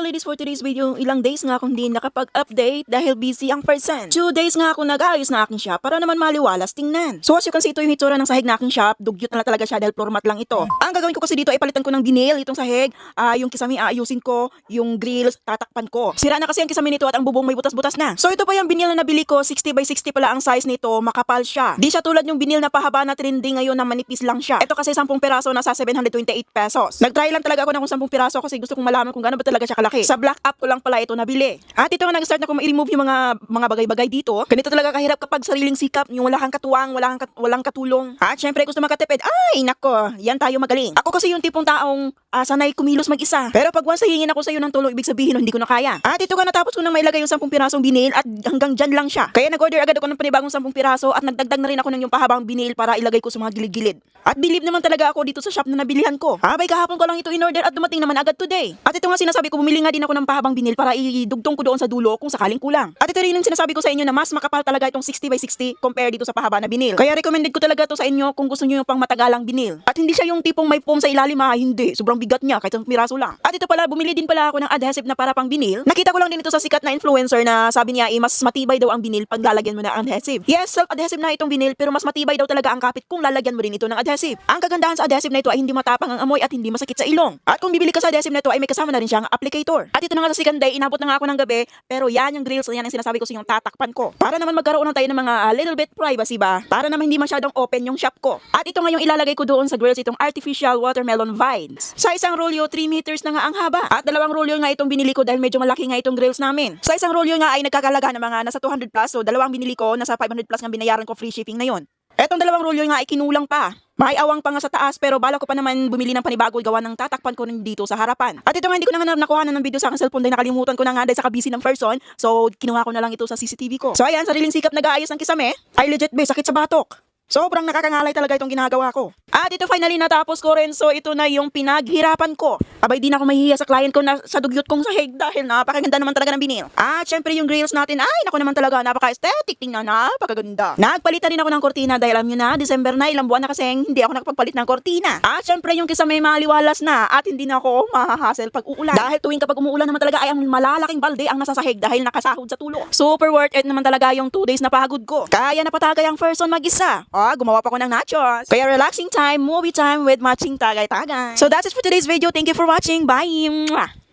ladies, for today's video, ilang days nga akong hindi nakapag-update dahil busy ang person. 2 days nga ako nag-ayos na aking shop para naman maliwalas tingnan. So as you can see, ito yung hitsura ng sahig na aking shop. Dugyot na talaga siya dahil floor mat lang ito. Ang gagawin ko kasi dito ay palitan ko ng vinyl itong sahig. Yung kisame aayusin ko, yung grills tatakpan ko. Sira na kasi ang kisame nito at ang bubong may butas-butas na. So ito pa yung vinyl na nabili ko, 60 by 60 pala ang size nito, makapal siya. Di siya tulad yung vinyl na pahaba na trending ngayon na manipis lang siya. Ito kasi 10 piraso nasa 728 pesos. Nag-try lang talaga ako ng 10 piraso kasi gusto kong malaman kung gaano ba talaga siya kalaki. Sa black up ko lang pala ito nabili. At ito nga nag-start na ko ma-remove yung mga bagay-bagay dito. Ganito talaga kahirap kapag sariling sikap, yung wala kang katuwang, walang katulong. At syempre gusto makatipid. Ay, nako, yan tayo magaling. Ako kasi yung tipong taong sanay kumilos mag-isa. Pero pag once hihingin ako sa iyo ng tulong, ibig sabihin hindi ko na kaya. At ito nga natapos ko nang mailagay yung 10 pirasong binil at hanggang dyan lang siya. Kaya nag-order agad ako ng panibagong 10 piraso at nagdagdag na rin ako ng yung pahabang binil para ilagay ko sa mga gilid-gilid. At believe naman talaga ako dito sa shop na nabilihan ko. Abay, kahapon ko lang ito in-order at dumating naman agad today. At ito nga sinasabi ko, bumili nga din ako ng pahabang binil para idugtong ko doon sa dulo kung sakaling kulang. At ito rin yung sinasabi ko sa inyo na mas makapal talaga itong 60 by 60 compare dito sa pahaba na binil. Kaya recommended ko talaga to sa inyo kung gusto niyo yung pang matagalang binil. At hindi siya yung tipong may foam sa ilalim, hindi. Sobrang bigat niya kahit 1 piraso lang. At ito pala, bumili din pala ako ng adhesive na para pang binil. Nakita ko lang din ito sa sikat na influencer na sabi niya mas matibay daw ang binil pag lalagyan mo na adhesive. Yes, self-adhesive na itong binil pero mas matibay daw talaga ang kapit kung lalagyan mo rin ito ng adhesive. Ang kagandahan sa adhesive na ito ay hindi matapang ang amoy at hindi masakit sa ilong. At kung bibili ka sa adhesive na ito ay may kasama na rin siyang applicator. At ito na nga sa second day, inabot na nga ako ng gabi, pero yan yung grills, yan ang sinasabi ko sa yung tatakpan ko. Para naman magkaroon na tayo ng mga little bit privacy ba? Para naman hindi masyadong open yung shop ko. At ito nga yung ilalagay ko doon sa grills, itong artificial watermelon vines. Sa isang rolyo, 3 meters na nga ang haba. At 2 rolyo nga itong binili ko dahil medyo malaki nga itong grills namin. Sa isang rolyo nga ay nagkakalaga ng mga nasa 200 plus, so 2 binili ko, nasa 500 plus nga binayaran ko, free shipping na yon. Etong 2 rolyo nga ay kinulang pa. May awang pa nga sa taas pero bala ko pa naman bumili ng panibago gawa ng tatakpan ko rin dito sa harapan. At ito nga hindi ko na nga nakuha ng video sa aking cellphone dahil nakalimutan ko na nga dahil sa kabisi ng person. So kinuha ko na lang ito sa CCTV ko. So ayan, sariling sikap nag-aayos ng kisame. Ay legit be, sakit sa batok. Sobrang nakakangalay talaga itong ginagawa ko. At ito finally natapos ko rin. So ito na yung pinaghirapan ko. Abay di na ako mahihiya sa client ko na sa dugyot kong sahig dahil napakaganda naman talaga ng binil. At syempre yung grills natin ay naku naman talaga napaka-aesthetic. Tingnan, napakaganda. Nagpalitan rin ako ng kortina dahil alam nyo na December na, ilang buwan na kasing hindi ako nakapagpalit ng kortina. At syempre yung kisame maliwalas na at hindi na ako mahahassle pag uulan. Dahil tuwing kapag umuulan naman talaga ay ang malalaking balde ang nasasahig dahil nakasahod sa tulo. Super worth it naman talaga yung 2 days na pagod ko. Kaya napatagay ang person mag-isa. Gumawa pa ako ng nachos. Kaya relaxing time, movie time with matching tagay-tagay. So that's it for today's video. Thank you for watching. Bye!